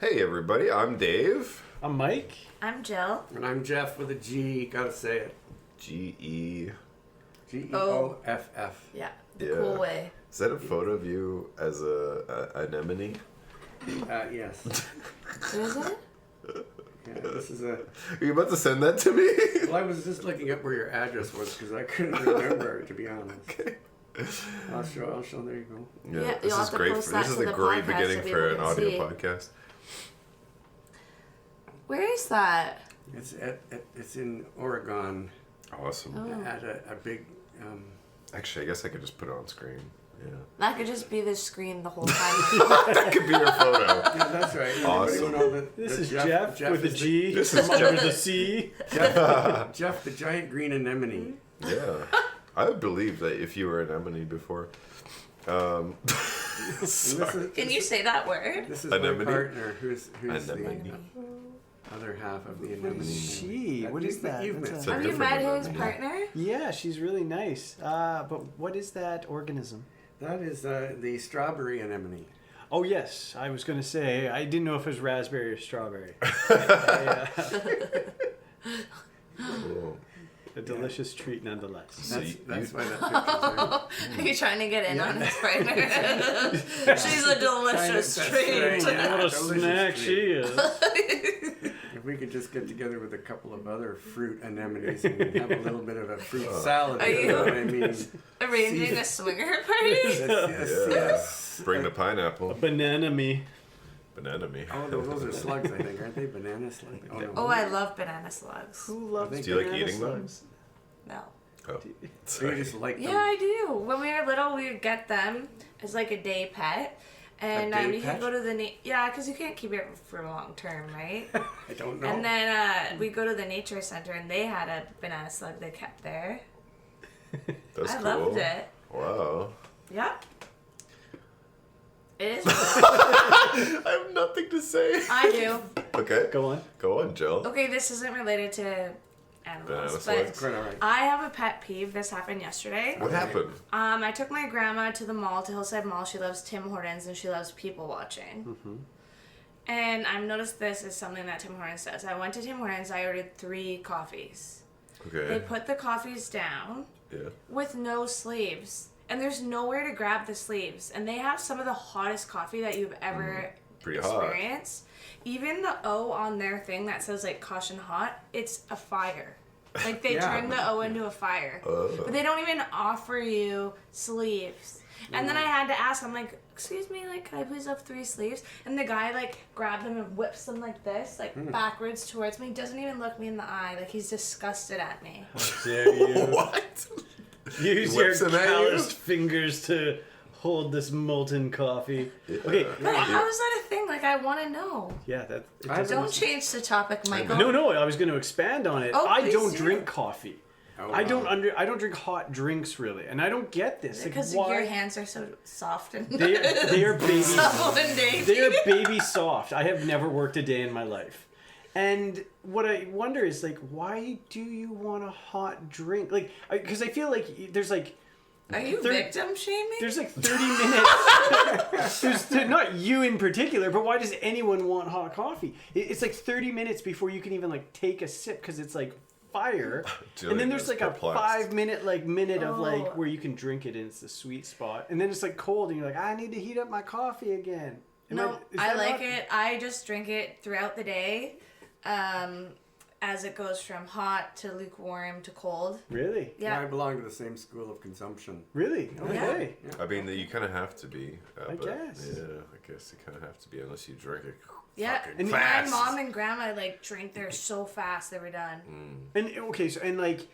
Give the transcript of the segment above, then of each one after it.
Hey everybody, I'm Dave. I'm Mike. I'm Jill. And I'm Geoff with a G. Gotta say it. G-E. Geoff. Yeah, the cool way. Is that a photo of you as a anemone? Yes. Is it? Yeah, this is a. Are you about to send that to me? Well, I was just looking up where your address was because I couldn't remember, to be honest. Okay. I'll show. There you go. Yeah, this you'll is have to great. post For, that this is to a the great podcast beginning so for an people can audio see. podcast. Where is that? It's in Oregon Awesome. Oh. at a big. Actually, I guess I could just put it on screen. Yeah. That could just be the screen the whole time. That could be your photo. Yeah, that's right. Awesome. Everybody will know This that is Geoff with a is G. This is from under Geoff. the C. Geoff, the giant green anemone. Yeah. I would believe that if you were an anemone before. And Can you say that word? This is Anemone? my partner, who's Anemone. the other half of the anemone. She? What is that? You've That's met. It's a Have you different met his anemone. partner? Yeah, she's really nice. But what is that organism? That is the strawberry anemone. Oh yes, I was gonna say I didn't know if it was raspberry or strawberry. Cool. A delicious treat nonetheless. So That's why that picture's there. Are you trying to get in Yeah. on his partner? She's a delicious That's treat. right. Yeah. What a delicious snack treat. she is. If we could just get together with a couple of other fruit anemones and have a little bit of a fruit salad. Are you you- know what I mean? Arranging a swinger party? Yes. Bring the pineapple. Banana me. Banana me. Oh, those are slugs, I think. Aren't they banana slugs? Oh, no. Oh, I love banana slugs. Who loves Do you like banana eating them? slugs? No. Oh. So you just like them? Yeah, I do. When we were little, we would get them as like a day pet. And A day you pet? could go to the yeah, because you can't keep it for long term, right? I don't know. And then we go to the nature center, and they had a banana slug they kept there. That's I cool. loved it. Wow. Yeah. It is. I have nothing to say. I do. Okay. Go on. Go on, Jill. Okay, this isn't related to Banana animals, but slugs? Quite all right. I have a pet peeve. This happened yesterday. What happened? I took my grandma to the mall, to Hillside Mall. She loves Tim Hortons and she loves people watching. Mm-hmm. And I've noticed this is something that Tim Hortons does. I went to Tim Hortons, I ordered 3 coffees. Okay. They put the coffees down Yeah. with no sleeves. And there's nowhere to grab the sleeves. And they have some of the hottest coffee that you've ever Pretty hot. experienced. Even the O on their thing that says like caution hot, it's a fire. Like they Yeah. turn the O into a fire. Oh. But they don't even offer you sleeves. And then I had to ask, I'm like, excuse me, like, can I please have 3 sleeves? And the guy, like, grabbed them and whips them like this, like, backwards towards me. Doesn't even look me in the eye. Like, he's disgusted at me. Dare you What? use He your whips them at you? calloused fingers to hold this molten coffee? Okay. But how is that a thing? Like, I want to know. Yeah, that. It I doesn't- Don't change the topic, Michael. No, I was going to expand on it. Oh, I please don't do. drink coffee. Oh, I don't wow. I don't drink hot drinks really, and I don't get this. Like, Because why? your hands are so soft and They are baby. supple and dainty. They are baby soft. I have never worked a day in my life. And what I wonder is like, why do you want a hot drink? Like, because I feel like there's like Are you victim shaming? there's like 30 minutes. there's not you in particular, but why does anyone want hot coffee? It's like 30 minutes before you can even like take a sip because it's like fire. And then there's Jillian like is a perplexed. 5 minute of Oh. like where you can drink it and it's the sweet spot. And then it's like cold and you're like, I need to heat up my coffee again. No, is I that like not- it. I just drink it throughout the day, as it goes from hot to lukewarm to cold. Really? Yeah, I Yeah. belong to the same school of consumption. Really? Okay. I mean, you kind of have to be. I but guess. Yeah, I guess you kind of have to be unless you drink it. Yeah. Fucking And My fast. mom and grandma like drank theirs so fast they were done. And okay, so and like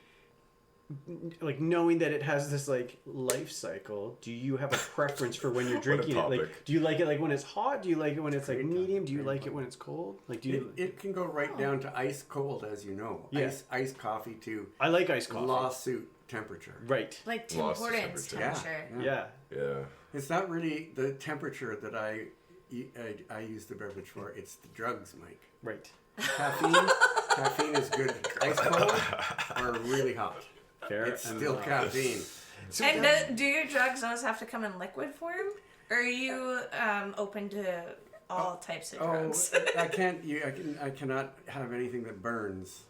knowing that it has this like life cycle, do you have a preference for when you're What a drinking it? Like, topic. do you like it like when it's hot? Do you like it when it's like Great medium? Do you topic, like great it when it's cold? Like, do you? It can go right down to ice cold, as you know. Yeah. Ice coffee to I like iced coffee. lawsuit temperature. Right. Like Tim Lost the Hortons temperature. temperature. Yeah. Yeah. It's not really the temperature that I use the beverage for. It's the drugs, Mike. Right. Caffeine is good. Ice cold or really hot. Fair. It's still caffeine. And do your drugs always have to come in liquid form? Or are you open to all types of Oh, drugs. I cannot have anything that burns,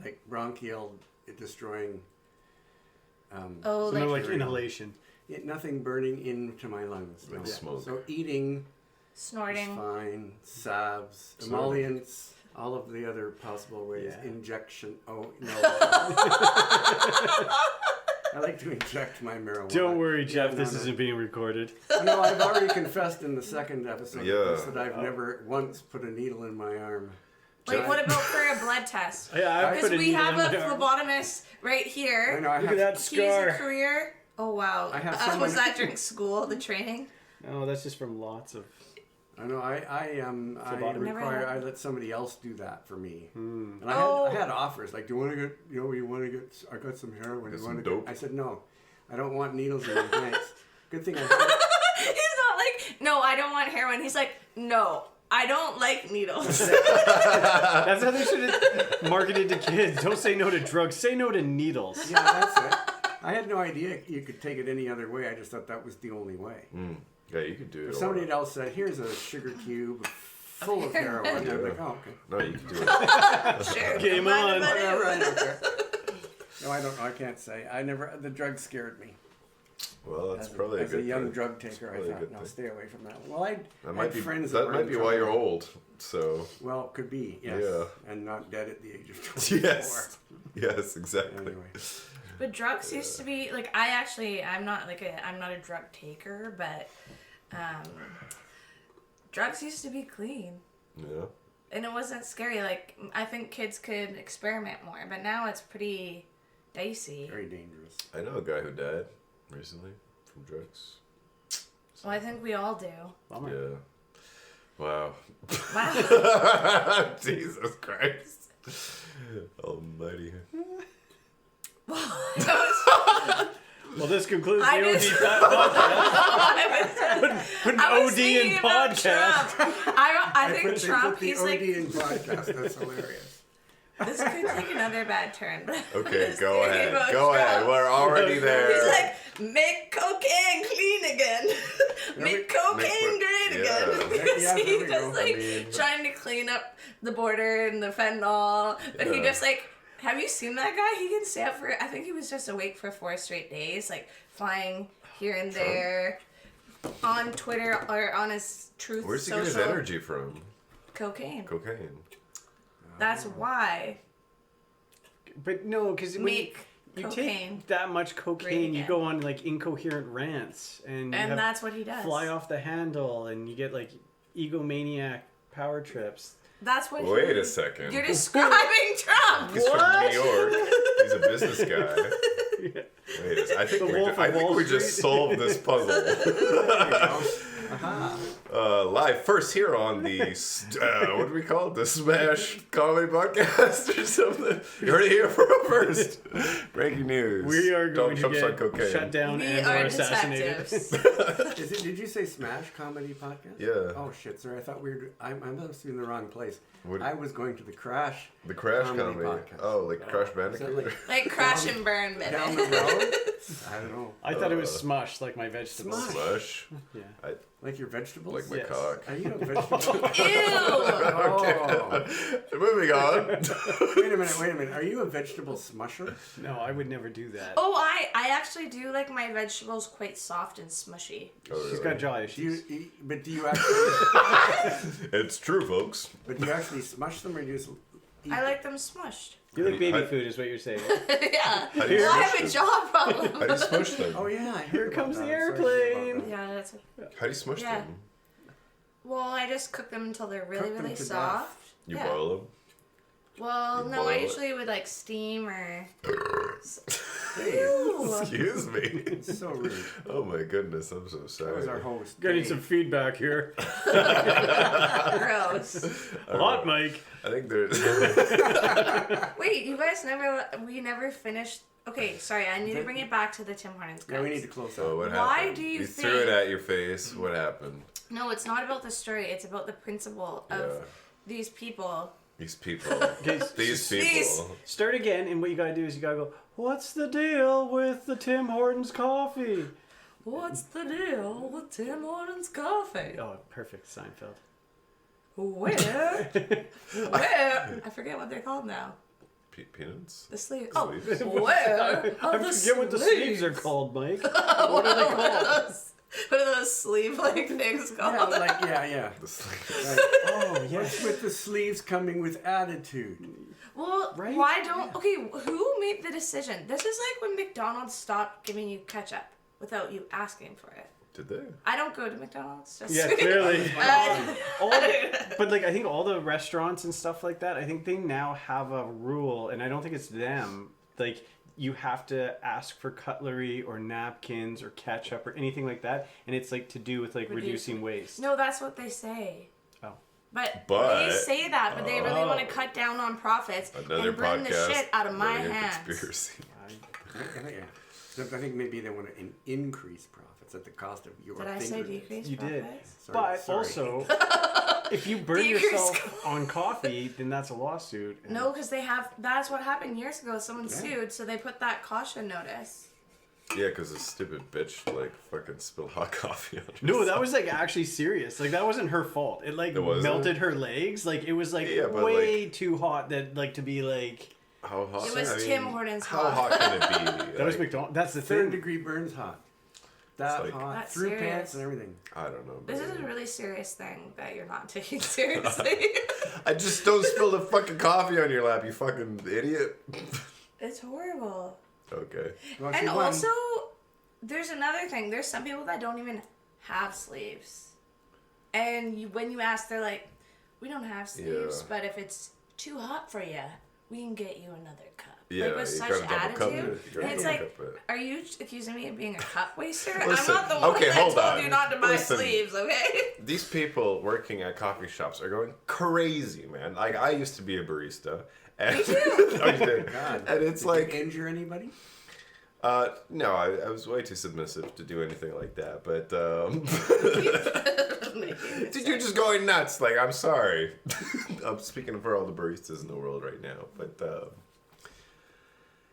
like bronchial destroying. Oh, Something like like inhalation. Nothing burning into my lungs. Like no. smoke. So eating is snorting. fine. Salves, Snorting. emollients, all of the other possible ways. Yeah. Injection. Oh no. I like to inject my marijuana. Don't worry, Jeff. Yeah, this no. isn't being recorded. No, I've already confessed in the second episode Yeah. of this that I've never once put a needle in my arm. Like, what about for a blood test? Yeah, I Because put a we needle have in a my arm. phlebotomist right I here. know. I Look have, at that He's scar. a career. Oh wow. I have someone- Was that during school, the training? Oh, that's just from lots of. I know. I Phlebotomy. Never I let somebody else do that for me. Hmm. And I had offers like, do you want to get? You want to get? I got some heroin. Get You some want to dope? I said no. I don't want needles in my thanks. Good thing I. He's not like, no, I don't want heroin. He's like, no, I don't like needles. That's how they should have marketed to kids. Don't say no to drugs. Say no to needles. Yeah, that's it. I had no idea you could take it any other way. I just thought that was the only way. Yeah, you could do it. If all somebody right. else said, "Here's a sugar cube full of heroin," I'd be like, "Oh, okay." No, you could do it. Sure. Game I'm on. glad Whatever, I about don't it. care. No, I don't know. I can't say. I never. The drug scared me. Well, that's As probably as a good young thing. drug taker, Probably a I thought, good no, thing. stay away from that. Well, I That might had be. friends That were might in be why you're trouble. old. So. Well, could be, yes. Yeah. And not dead at the age of 24. Yes. Yes, exactly. Anyway. But drugs used to be like I'm not a drug taker, but drugs used to be clean. Yeah. And it wasn't scary. Like, I think kids could experiment more, but now it's pretty dicey. Very dangerous. I know a guy who died recently from drugs. Well, I think we all do. Bummer. Yeah. Wow. Wow. Jesus Christ. Almighty. Well, this concludes the I OD just- podcast. Put an I was OD thinking in about podcast. Trump. I think They Trump, put the he's OD like, in podcast. That's hilarious. this could take another bad turn. But I Okay, was go thinking ahead. about Go Trump. ahead. We're already there. He's like, make cocaine clean again. Make cocaine great again. Yeah, there He's we just go. like I mean- trying to clean up the border and the fentanyl. But he Yeah. just like, have you seen that guy? He can stay up for, I think he was just awake for 4 straight days, like flying here and there on Twitter or on his Truth Where's he social. get his energy from? Cocaine. Cocaine. That's why. But no, because when Make you cocaine. take that much cocaine, you again. go on like incoherent rants, and you And have that's what he does. fly off the handle, and you get like egomaniac power trips. That's what Wait a second. You're describing Trump. He's from What? New York. He's a business guy. Yeah. Wait, I think The we, Wolf I of think Wall we just Street. solved this puzzle. Aha. Live first here on the what do we call it? The Smash Comedy Podcast or something. You heard it here first. Breaking news. We are going Donald to Trump's on get cocaine. shut down We and are or assassinated. detectives. Did you say Smash Comedy Podcast? Yeah. Oh shit, sorry. I thought we were. I must be in the wrong place. What- I was going to the Crash. The Crash Comedy Comedy. Podcast. Oh, like Crash Is that Bandicoot. Like crash and burn, baby. Down the road? I don't know. I thought it was smush, like my vegetables. Smush. Slush. Yeah. Like your vegetables? Like my Yes. cock. Are you a vegetable? Ew. Oh. Moving on. Wait a minute. Are you a vegetable smusher? No, I would never do that. Oh, I actually do like my vegetables quite soft and smushy. Oh, She's really? got jaw Do issues. you? But do you actually? It's true, folks. But do you actually smush them, or do you just? Eat I like them smushed. You like baby I- food, is what you're saying. Yeah. How do you Well, I smush have a them? jaw problem. How do you smush them? Oh yeah. I Here heard comes about the that. I'm sorry to hear about airplane. that. Yeah, that's. How do you smush Yeah. them? Well, I just cook them until they're really, Cook them really to soft. You Yeah. boil them? Well, You no, boil I it? usually would like steam or. Hey, Ew. Excuse me. it's so rude. Oh my goodness, I'm so sorry. That was our host. Getting Dave. some feedback here. Gross. Hot mic. I think there's. Wait, you guys we never finished. Okay, sorry, I need to bring it back to the Tim Hortons guys. Yeah, we need to close Oh, up. what Why happened? do you threw it think- at your face. What happened? No, it's not about the story, it's about the principle of Yeah. these people. These people. Okay, These These- people. start again, and what you gotta do is you gotta go, what's the deal with the Tim Hortons coffee? What's the deal with Tim Hortons coffee? Oh, perfect, Seinfeld. Where? I forget what they're called now. Peanuts? The sleeves. Sleeves. Oh, where? I forget what the sleeves are called, Mike. What are they called? What are those sleeve-like things called? Yeah. The sleeves. Like, Oh, yes. with the sleeves coming with attitude. Well, Right? why don't... Okay, who made the decision? This is like when McDonald's stopped giving you ketchup without you asking for it. Did they? I don't go to McDonald's. Just Yeah, clearly. Uh, But like, I think all the restaurants and stuff like that, I think they now have a rule, and I don't think it's them. Like, you have to ask for cutlery or napkins or ketchup or anything like that, and it's like to do with like reducing waste. No, that's what they say. Oh. But But- they say that, but they really Oh. want to cut down on profits Another and bring the podcast. shit out of my running a hands. Conspiracy. Yeah. I think maybe they want to increase profits at the cost of your Did I say fingers. decrease You did. profits? But Sorry. also, if you burn Decrease yourself on coffee, then that's a lawsuit. and- No, because that's what happened years ago. Someone Yeah. sued, so they put that caution notice. Yeah, because this stupid bitch like fucking spilled hot coffee on herself. No, that was like actually serious. Like that wasn't her fault. It like It wasn't? melted her legs. Like it was like Yeah, but, way too hot that like to be like How hot? It was Tim Hortons How hot. hot can it be? that was Like, McDonald's. That's the Third thing. degree burns hot. That like- hot. That's Through serious. pants and everything. I don't know. This man. is a really serious thing that you're not taking seriously. I just don't spill the fucking coffee on your lap, you fucking idiot. It's horrible. Okay. Well, And she won. also, there's another thing. There's some people that don't even have sleeves. And when you ask, they're like, we don't have sleeves, Yeah. but if it's too hot for you, we can get you another cup. Yeah, like with you such gotta double cup attitude. it. You gotta And it's double like, cup it. are you accusing me of being a cup waster? Listen, I'm not the one okay, that hold told on. you not to buy Listen. sleeves, okay? These people working at coffee shops are going crazy, man. Like, I used to be a barista. And, Me too. Oh, you did? God. And it's Did like, you injure anybody? no, I was way too submissive to do anything like that. But, dude, you're just going nuts. Like, I'm sorry. I'm speaking for all the baristas in the world right now. But,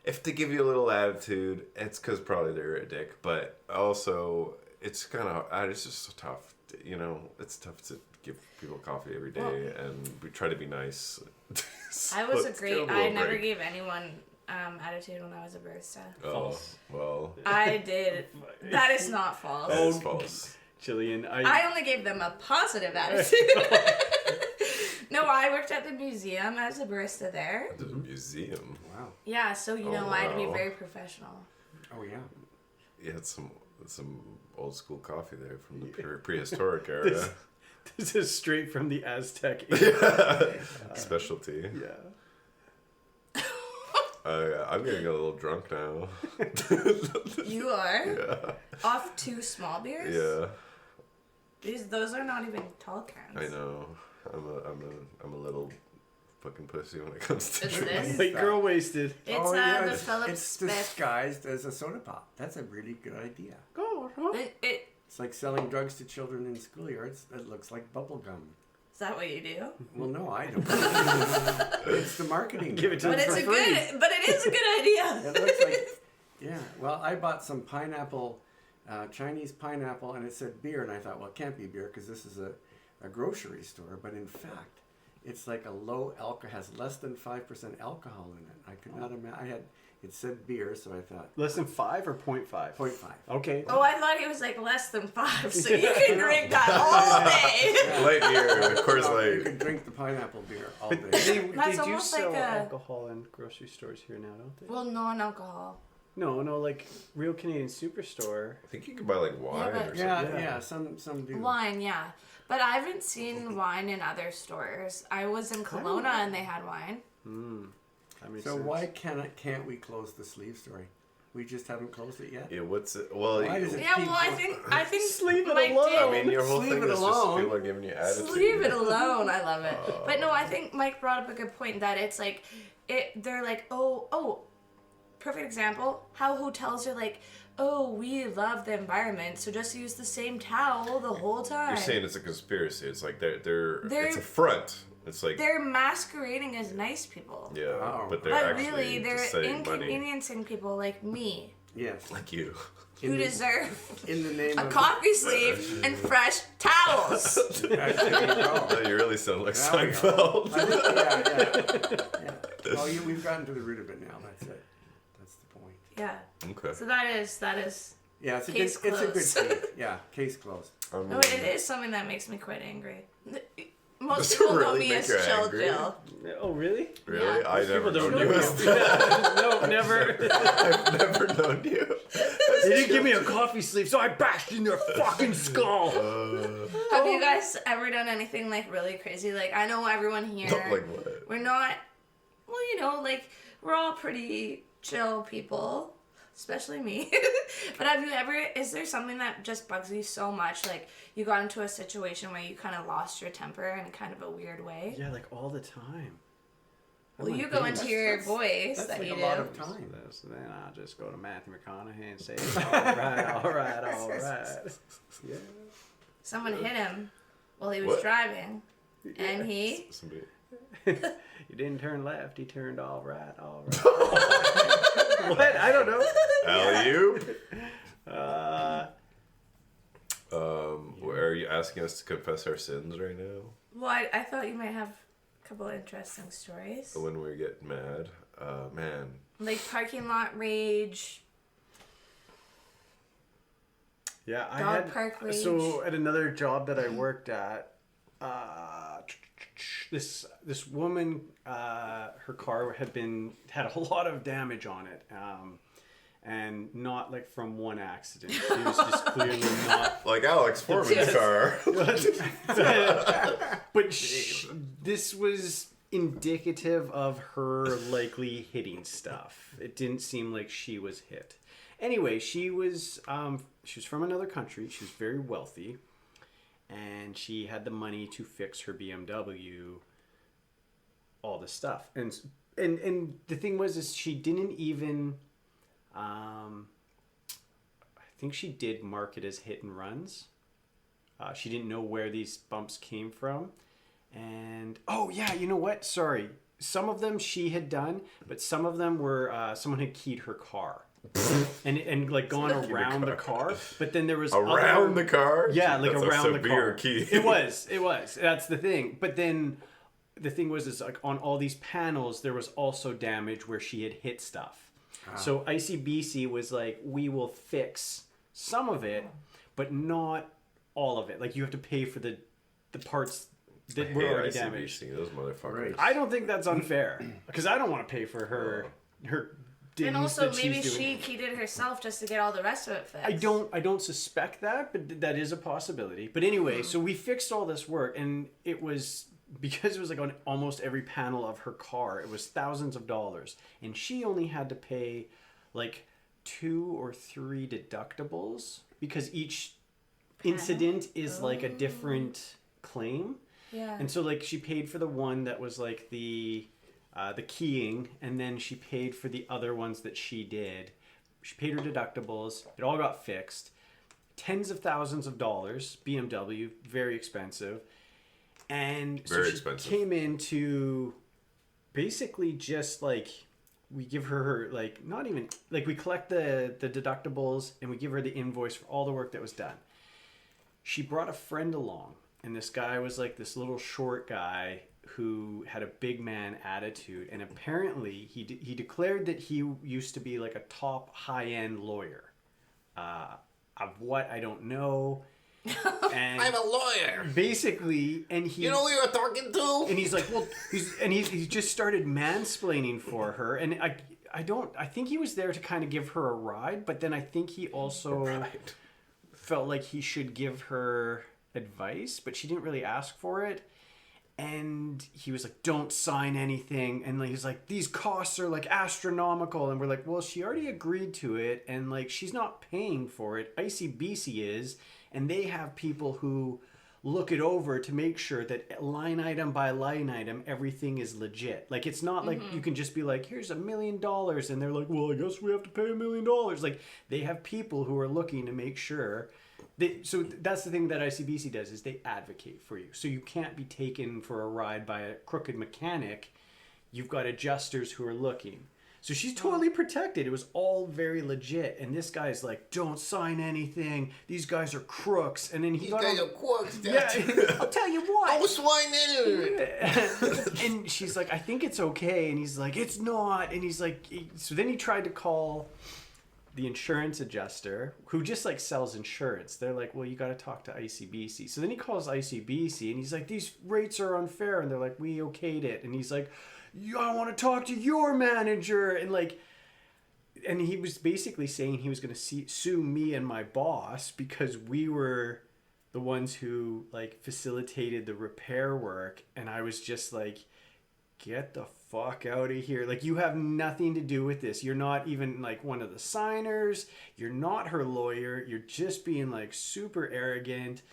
if they give you a little attitude, it's because probably they're a dick. But also, it's kind of, it's just so tough. You know, it's tough to give people coffee every day, Well- and we try to be nice. I was So a it's great. give 'em a I little never break. gave anyone attitude when I was a barista. Oh, False. well, I did. That is not false. that is false. Jillian, I only gave them a positive attitude. No, I worked at the museum as a barista there. The museum. Wow. Yeah, so you know Oh, I had to be wow. very professional. Oh, yeah. You had some old school coffee there from the prehistoric era. this is straight from the Aztec. Specialty. Yeah. I'm getting a little drunk now. You are Yeah. off 2 small beers. Yeah. Those are not even tall cans. I know. I'm a little fucking pussy when it comes to It's drinking. this. White girl wasted. It's the Phillips It's Smith. disguised as a soda pop. That's a really good idea. It, It's like selling drugs to children in schoolyards. It looks like bubble gum. is that what you do? Well, no, I don't. It's the marketing. Give it to But them it's for a free. good. But it is a good idea. It looks like, yeah. Well, I bought some pineapple, Chinese pineapple, and it said beer, and I thought, well, it can't be beer because this is a grocery store. But in fact, it's like a low alcohol, has less than 5% alcohol in it. I could not imagine. It said beer, so I thought Less than 5 or 0.5? 0.5. Okay. Oh, I thought it was like less than 5, so you can drink that all day. Light beer, of course, You like could drink the pineapple beer all But day. they do almost like sell a- alcohol in grocery stores here now, don't they? Well, non-alcohol. No, like Real Canadian Superstore. I think you can buy like wine but- or Yeah, something. yeah. Some do. Wine, yeah. But I haven't seen wine in other stores. I was in Kelowna and they had wine. That makes So sense. why can't we close the sleeve story? We just haven't closed it yet. Yeah, what's it? Well, Why does it Yeah, keep well, I think Just leave it Mike alone. did- I mean, your whole Leave thing it is just alone. people are giving you attitude. Just leave it alone. I love it. But no, I think Mike brought up a good point that it's like, they're like, oh, perfect example, how hotels are like, oh, we love the environment, so just use the same towel the whole time. You're saying it's a conspiracy. It's like they're it's a front. It's like They're masquerading as nice people. yeah, Oh. but they're But actually really, they're just saving money. inconveniencing people like me. Yes. Like you. Who deserve In the name a of coffee sleeve and fresh towels. There you go. No, you really sound like There we Seinfeld. I think- yeah. Oh, we've gotten to the root of it now. That's it. That's the point. Yeah. Okay. So that is. Yeah, it's a Case good. It's a closed. good case. Yeah, case closed. No, it is something that makes me quite angry. Most Does it people know really me make as you Chill angry? Jill. Oh, really? Really? Yeah. I never People known don't you know as you. that. No, never. I've never known you. They didn't give me a coffee sleeve, so I bashed in their fucking skull. Have you guys ever done anything like really crazy? Like I know everyone here. Like what? We're not. Well, you know, like we're all pretty chill people, especially me. But have you ever? Is there something that just bugs you so much? Like you got into a situation where you kind of lost your temper in kind of a weird way. Yeah, like all the time. Well, you go into your voice That's that like you a do. lot of time. Then I'll just go to Matthew McConaughey and say, all right. Yeah. Someone hit him while he was What? driving, and he. Somebody. He didn't turn left, he turned all right. What? I don't know. Alley-oop? Uh, Are you asking us to confess our sins right now? Well, I thought you might have a couple of interesting stories. When we get mad? Man. Like parking lot rage. yeah, I Dog had. park rage. So at another job that I worked at, this woman, her car had a lot of damage on it, and not like from one accident. She was just clearly not. Like Alex Foreman's car. But this was indicative of her likely hitting stuff. It didn't seem like she was hit. Anyway, she was from another country. She was very wealthy, and she had the money to fix her BMW, all this stuff. And the thing was, is she didn't even. I think she did mark it as hit and runs. She didn't know where these bumps came from. And, oh yeah, you know what? Sorry. Some of them she had done, but some of them were, someone had keyed her car. and like gone around the car. But then there was Around the car? Yeah, like That's around a the severe car. key. It was. That's the thing. But then the thing was, is like on all these panels, there was also damage where she had hit stuff. So ICBC was like, we will fix some of it, but not all of it. Like you have to pay for the parts that were already damaged. Those motherfuckers. Right. I don't think that's unfair because I don't want to pay for her dings And also, that maybe she's doing. she keyed it herself just to get all the rest of it fixed. I don't suspect that, but that is a possibility. But anyway, so we fixed all this work, and it was because it was like on almost every panel of her car. It was thousands of dollars, and she only had to pay like 2 or 3 deductibles because each incident is like a different claim. Yeah. And so like she paid for the one that was like the keying, and then she paid for the other ones that she did. She paid her deductibles. It all got fixed. Tens of thousands of dollars. BMW, very expensive. And so Very she expensive. came in to basically just like we give her like not even like we collect the deductibles and we give her the invoice for all the work that was done. She brought a friend along, and this guy was like this little short guy who had a big man attitude, and apparently he declared that he used to be like a top high-end lawyer. Of what I don't know. And I'm a lawyer. basically, and he You know who you're talking to? and he's like, well, he just started mansplaining for her, and I think he was there to kind of give her a ride, but then I think he also felt like he should give her advice, but she didn't really ask for it. And he was like, don't sign anything. And he's like, these costs are like astronomical. And we're like, well, she already agreed to it. And like, she's not paying for it. ICBC is. And they have people who look it over to make sure that line item by line item, everything is legit. Like, it's not like you can just be like, here's $1 million. And they're like, well, I guess we have to pay $1 million. Like, they have people who are looking to make sure. So that's the thing that ICBC does, is they advocate for you. So you can't be taken for a ride by a crooked mechanic. You've got adjusters who are looking. So she's totally protected. It was all very legit. And this guy's like, don't sign anything. These guys are crooks. And then he got on, quirks. yeah, I'll tell you what. Oh, swine in. And she's like, I think it's okay. And he's like, it's not. And he's like, so then he tried to call the insurance adjuster who just like sells insurance. They're like, well, you got to talk to ICBC. So then he calls ICBC and he's like, these rates are unfair. And they're like, we okayed it. And he's like, I want to talk to your manager. And like, and he was basically saying he was going to sue me and my boss because we were the ones who like facilitated the repair work. And I was just like, get the fuck out of here. Like, you have nothing to do with this. You're not even like one of the signers. You're not her lawyer. You're just being like super arrogant.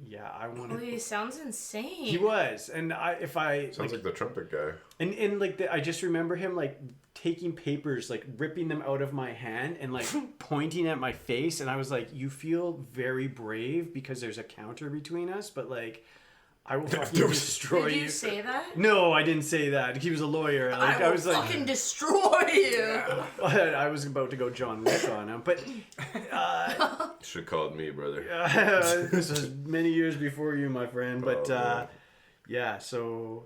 Yeah, I want to. He sounds insane. He was, and Sounds like the trumpet guy. and like I just remember him like taking papers, like ripping them out of my hand and like pointing at my face, and I was like, you feel very brave because there's a counter between us, but like, I will fucking destroy you. Did you say that? No, I didn't say that. He was a lawyer. Like, I was will like, fucking destroy you. I was about to go John Wick on him, but Should have called me, brother. this was many years before you, my friend. But yeah, so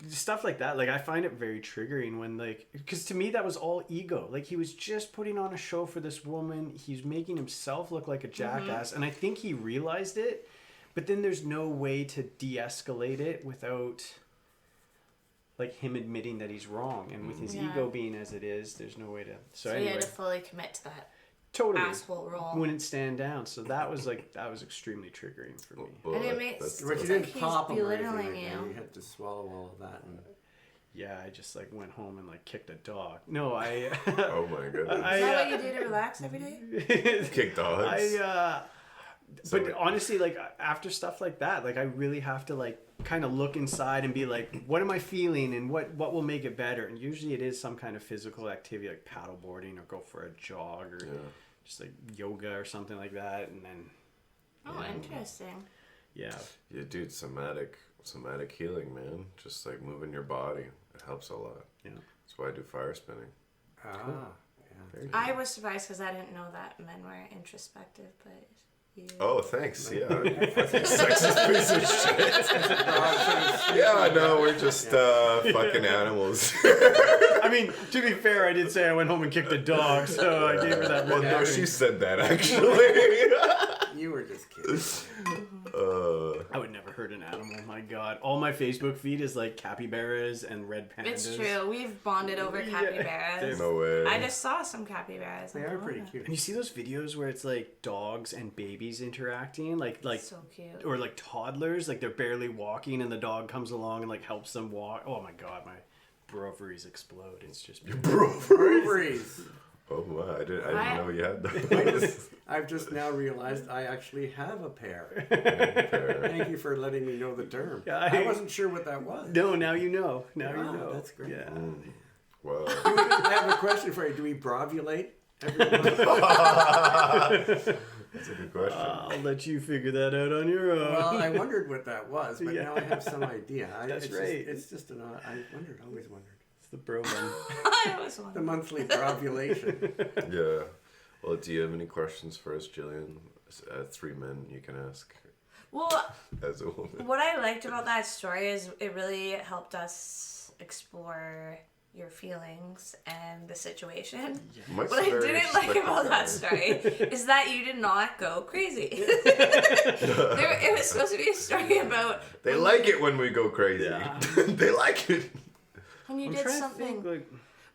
stuff like that, like I find it very triggering when like, because to me that was all ego. Like he was just putting on a show for this woman. He's making himself look like a jackass, and I think he realized it. But then there's no way to de-escalate it without like him admitting that he's wrong, and with his ego being as it is, there's no way to. So he anyway, had to fully commit to that totally asshole role. wouldn't stand down. So that was extremely triggering for me. Well, And it makes But you it's didn't like he's pop him or anything belittling like you. that. You had to swallow all of that. And... Yeah, I just like went home and like kicked a dog. No, I. Oh my goodness. Is that what you do to relax every day? Kick dogs. But honestly, like after stuff like that, like I really have to like kind of look inside and be like, what am I feeling and what will make it better? And usually it is some kind of physical activity like paddleboarding or go for a jog or just like yoga or something like that. And then. Oh, interesting. Yeah. Yeah, dude, somatic healing, man. Just like moving your body. It helps a lot. Yeah. That's why I do fire spinning. Ah, yeah. I was surprised because I didn't know that men were introspective, but you... Oh, thanks. Yeah. Sexist piece of shit. Yeah, no, we're just fucking animals. I mean, to be fair, I did say I went home and kicked a dog, so I gave her that Well, red no, herring. she said that actually. You were just kidding. I would never hurt an animal. My God, all my Facebook feed is like capybaras and red pandas. It's true. We've bonded over capybaras. No way. I just saw some capybaras. They are pretty cute. And you see those videos where it's like dogs and babies interacting, like So cute. or like toddlers, like they're barely walking and the dog comes along and like helps them walk. Oh my God, my ovaries explode. It's just Ovaries. Oh my, I didn't know you had those. I've just now realized I actually have a pair. Fair. Thank you for letting me know the term. Yeah, I wasn't sure what that was. No, now you know. Now you Wow, know. that's great. Yeah. Wow. I have a question for you. Do we brovulate every month? That's a good question. I'll let you figure that out on your own. Well, I wondered what that was, but Yeah. now I have some idea. That's it's right. It's just an. I always wondered. It's the bro one. I always The wondered. monthly brovulation. Yeah. Well, do you have any questions for us, Jillian? 3 men you can ask Well, as a woman. what I liked about that story is it really helped us explore your feelings and the situation. Mike's What I very didn't like about that introspective story is that you did not go crazy. It was supposed to be a story about guy. They like it when we go crazy. Yeah. They like it. when you I'm did trying something. to think,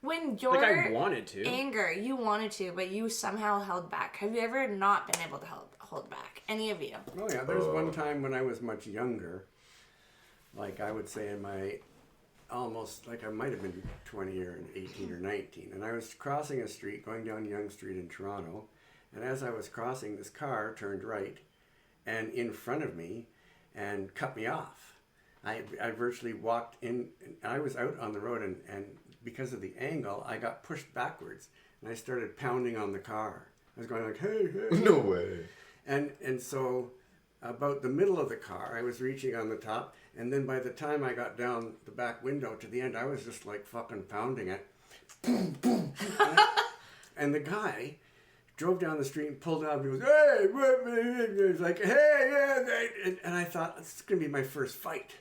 When your like I wanted to. anger, you wanted to, but you somehow held back. Have you ever not been able to hold back? Any of you? Oh yeah, there's one time when I was much younger, like I would say in my almost like I might have been 20 or 18 or 19, and I was crossing a street going down Yonge Street in Toronto, and as I was crossing, this car turned right and in front of me and cut me off. I virtually walked in, and I was out on the road, and because of the angle, I got pushed backwards, and I started pounding on the car. I was going like, hey, hey. No way. And so about the middle of the car, I was reaching on the top, and then by the time I got down the back window to the end, I was just like fucking pounding it. boom, boom. And the guy drove down the street and pulled out. And he goes, hey, he was like, hey, yeah. And I thought, this is going to be my first fight.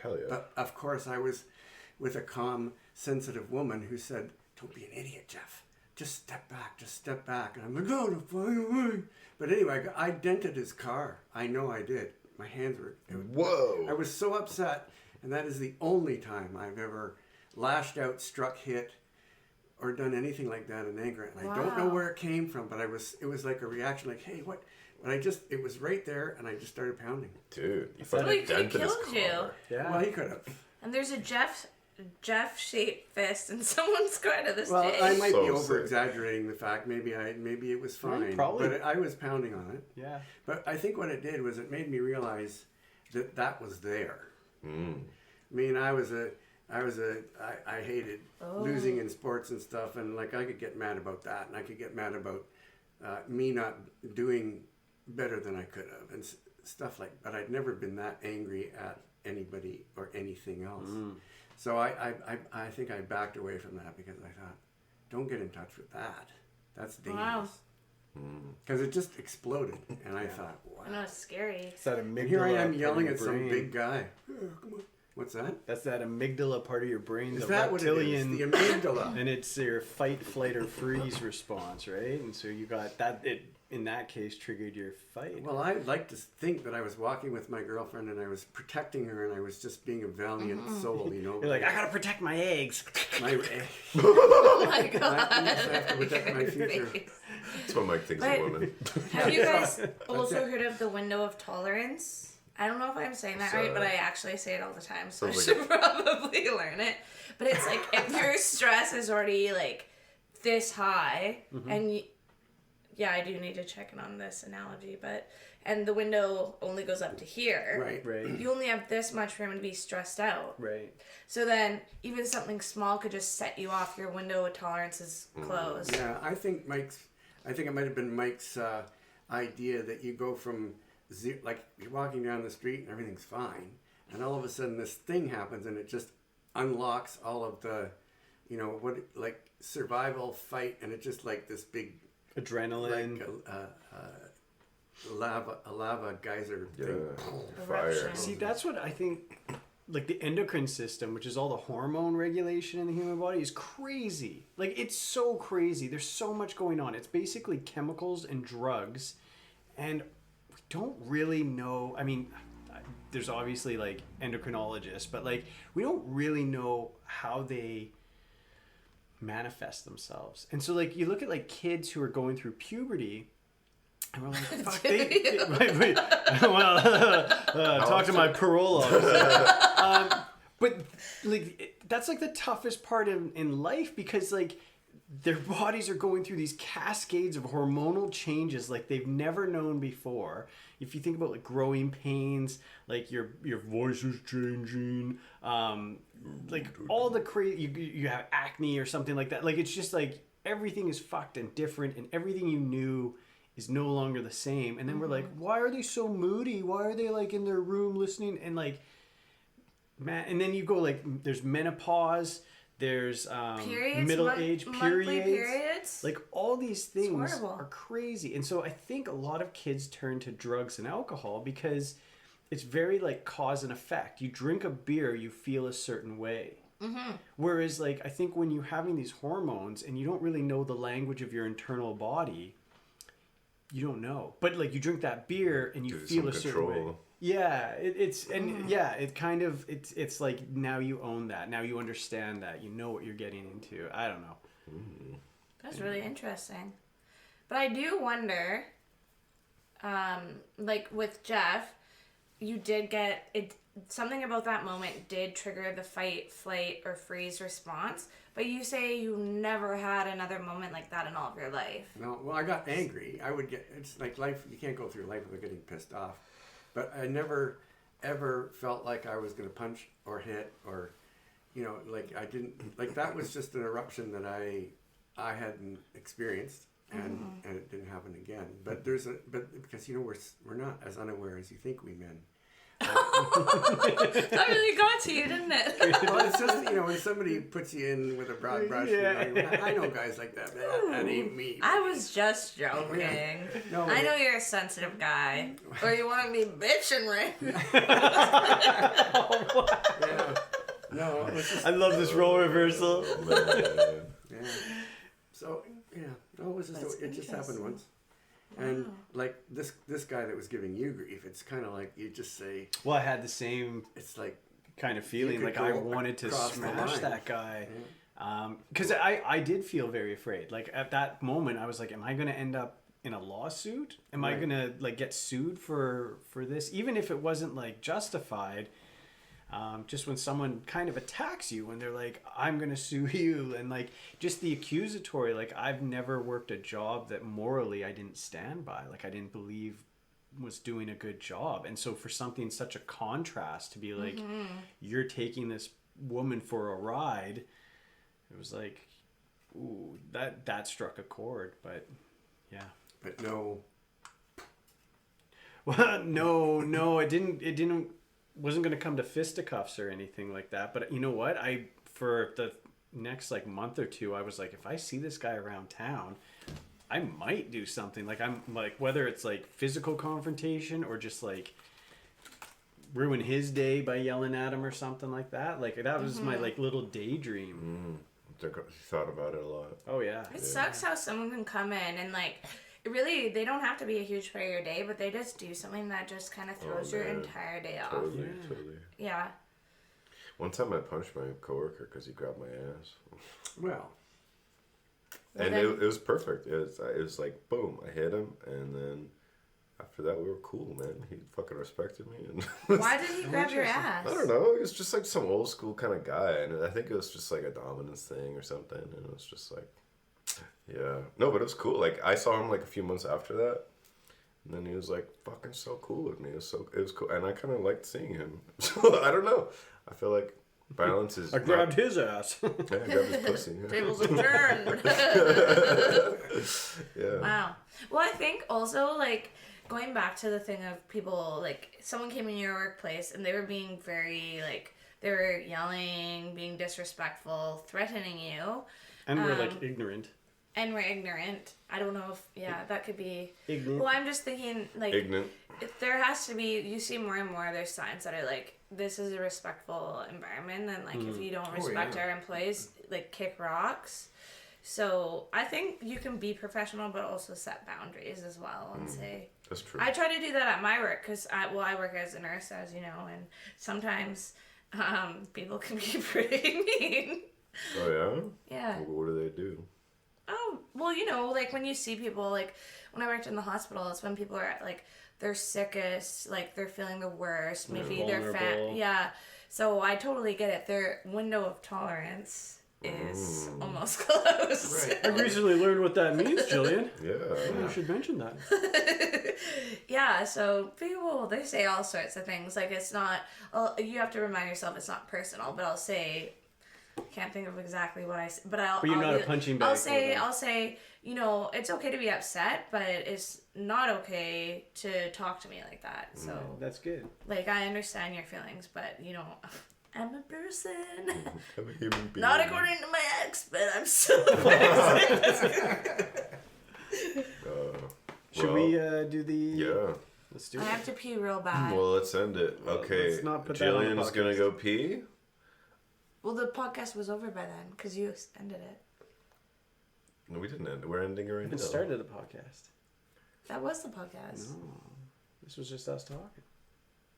Hell yeah. But of course, I was with a calm, sensitive woman who said, don't be an idiot, Geoff. Just step back, just step back. And I'm like, oh, no, fine. But anyway, I dented his car. I know I did. My hands were... Whoa. I was so upset. And that is the only time I've ever lashed out, struck, hit, or done anything like that in anger. And I don't know where it came from, but it was like a reaction like, hey, what? But it was right there, and I just started pounding. Dude, you Well, he fucking could have dented his killed you. car. Yeah. Well, he could have. And there's a Geoff-shaped fist in someone's car to this Well, day. I might So be sick. over-exagerating the fact. Maybe it was fine. probably. But I was pounding on it. Yeah. But I think what it did was it made me realize that was there. Mm. I mean, I hated losing in sports and stuff, and like I could get mad about that, and I could get mad about me not doing better than I could have, and stuff like. But I'd never been that angry at anybody or anything else. So I think I backed away from that because I thought, don't get in touch with that. That's dangerous. Wow. Because it just exploded, and I thought, wow. I know, it's scary. It's that amygdala. And here I am part yelling of at your some brain. big guy. Oh, come on. What's that? That's that amygdala part of your brain. Is the that what it is? reptilian, The amygdala. and it's your fight, flight, or freeze response, right? And so you got that. It in that case triggered your fight. Well, I like to think that I was walking with my girlfriend and I was protecting her and I was just being a valiant soul, you know. You're like, I gotta protect my eggs. My, Oh my god. I have to protect my future. That's what Mike thinks But- of women. Have you guys That's also it. heard of the window of tolerance? I don't know if I'm saying that So- right, but I actually say it all the time, so I Sounds should like probably learn it. But it's like if your stress is already like this high, and yeah, I do need to check in on this analogy, and the window only goes up to here. Right. Right. You only have this much room to be stressed out. Right. So then, even something small could just set you off. Your window of tolerance is closed. Yeah, I think it might have been Mike's idea that you go from like you're walking down the street and everything's fine, and all of a sudden this thing happens and it just unlocks all of the, like survival fight, and it's just like this big Adrenaline. like a lava geyser Yeah. thing. Fire. Eruption. See, that's what I think. Like the endocrine system, which is all the hormone regulation in the human body, is crazy. Like it's so crazy. There's so much going on. It's basically chemicals and drugs, and we don't really know. I mean, there's obviously like endocrinologists, but like we don't really know how they manifest themselves. And so like you look at like kids who are going through puberty. And we're like, fuck, wait. Well, talk to my parole officer. But like, that's like the toughest part in life because like their bodies are going through these cascades of hormonal changes like they've never known before. If you think about like growing pains, like your voice is changing, like all the crazy, you have acne or something like that. Like it's just like everything is fucked and different, and everything you knew is no longer the same. And then we're like, why are they so moody? Why are they like in their room listening? And like, man, and then you go like, there's menopause, there's Periods, middle age monthly periods. like all these things horrible. are crazy. And so I think a lot of kids turn to drugs and alcohol because it's very like cause and effect. You drink a beer, you feel a certain way. Whereas like I think when you're having these hormones and you don't really know the language of your internal body, you don't know. But like you drink that beer and you Gives feel some a certain way. control. Yeah, it kind of it's like now you own that. Now you understand that. You know what you're getting into. I don't know. That's really interesting. But I do wonder, like with Geoff, you did get it. Something about that moment did trigger the fight, flight, or freeze response. But you say you never had another moment like that in all of your life. No, well, I got angry. It's like life, you can't go through life without getting pissed off. But I never, ever felt like I was going to punch or hit or, like I didn't, like that was just an eruption that I hadn't experienced and it didn't happen again. But because, we're not as unaware as you think we men. That really got to you, didn't it? Well, it's just, when somebody puts you in with a broad brush, I know guys like that, man. That ain't me. I was just joking. No, I know you're a sensitive guy. Or you want to be bitching, right? Yeah. No, it was just, I love this role reversal. yeah. So, yeah. No, it was just, That's it just happened interesting. once. And Wow. like this guy that was giving you grief, it's kind of like you just say, Well, I had the same it's like, kind of feeling, could like I go wanted to across the smash line. that guy. Because I did feel very afraid. Like at that moment, I was like, am I going to end up in a lawsuit? Am I Right. going to like get sued for this? Even if it wasn't like justified, just when someone kind of attacks you and they're like, I'm going to sue you. And like just the accusatory, like I've never worked a job that morally I didn't stand by. Like I didn't believe was doing a good job. And so for something such a contrast to be like, you're taking this woman for a ride, it was like, ooh, that struck a chord. But yeah. but no. Well, no, it didn't wasn't going to come to fisticuffs or anything like that. But you know what? For the next like month or two, I was like, if I see this guy around town, I might do something. Like I'm like, whether it's like physical confrontation or just like ruin his day by yelling at him or something like that. Like that was my like little daydream. You thought about it a lot. Oh yeah. It sucks how someone can come in and like, really, they don't have to be a huge part of your day, but they just do something that just kind of throws your man. entire day off. Totally, Yeah. totally. Yeah. One time I punched my coworker because he grabbed my ass. Well, And then- it was perfect. It was like, boom, I hit him, and then after that, we were cool, man. He fucking respected me. And Why did he grab your ass? I don't know. He was just like some old school kind of guy, and I think it was just like a dominance thing or something. And it was just like, yeah, no, but it was cool. Like I saw him like a few months after that, and then he was like fucking so cool with me. It was cool, and I kind of liked seeing him. So I don't know. I feel like balance is. I grabbed his ass. Yeah, I grabbed his pussy. Yeah. Tables have turned. Yeah. Wow. Well, I think also, like, going back to the thing of people, like, someone came in your workplace and they were being very, like, they were yelling, being disrespectful, threatening you, And we're like ignorant. and were ignorant. I don't know if, yeah, that could be. Ignorant. Well, I'm just thinking, like, Ignorant. there has to be, you see more and more, there's signs that are like, this is a respectful environment, and like if you don't respect yeah. our employees, like kick rocks. So I think you can be professional but also set boundaries as well and say, That's true. I try to do that at my work because I work as a nurse, as you know, and sometimes people can be pretty mean. Oh yeah. Yeah. Well, what do they do? Oh, well, you know, like when you see people, like when I worked in the hospital, it's when people are at like their sickest, like they're feeling the worst, maybe they're fat. vulnerable. Yeah. So I totally get it. Their window of tolerance is almost closed. Right. I recently learned what that means, Jillian. Yeah. I should mention that. Yeah, so people, they say all sorts of things. Like it's not, you have to remind yourself it's not personal, but I'll say, can't think of exactly what I said, but But you're I'll not be- a punching bag. I'll say, you know, it's okay to be upset, but it's not okay to talk to me like that. So, That's good. like, I understand your feelings, but, you know, I'm a person. I'm a human being. Not according to my ex, but I'm still a person. Should Well, we do the... Yeah. Let's do I it. have to pee real bad. Well, let's end it. Okay. let's not put that on the Jillian's gonna podcast. go pee. Well, the podcast was over by then, because you ended it. No, we didn't end it. We're ending it right now. It started the podcast. That was the podcast. No. This was just us talking.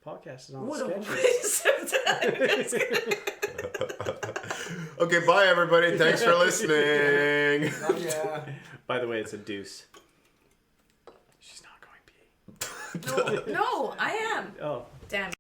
Podcast is on What a schedule. waste of time. Okay, bye everybody. Thanks for listening. Oh, yeah. By the way, it's a deuce. She's not going pee. No, I am. Oh. Damn.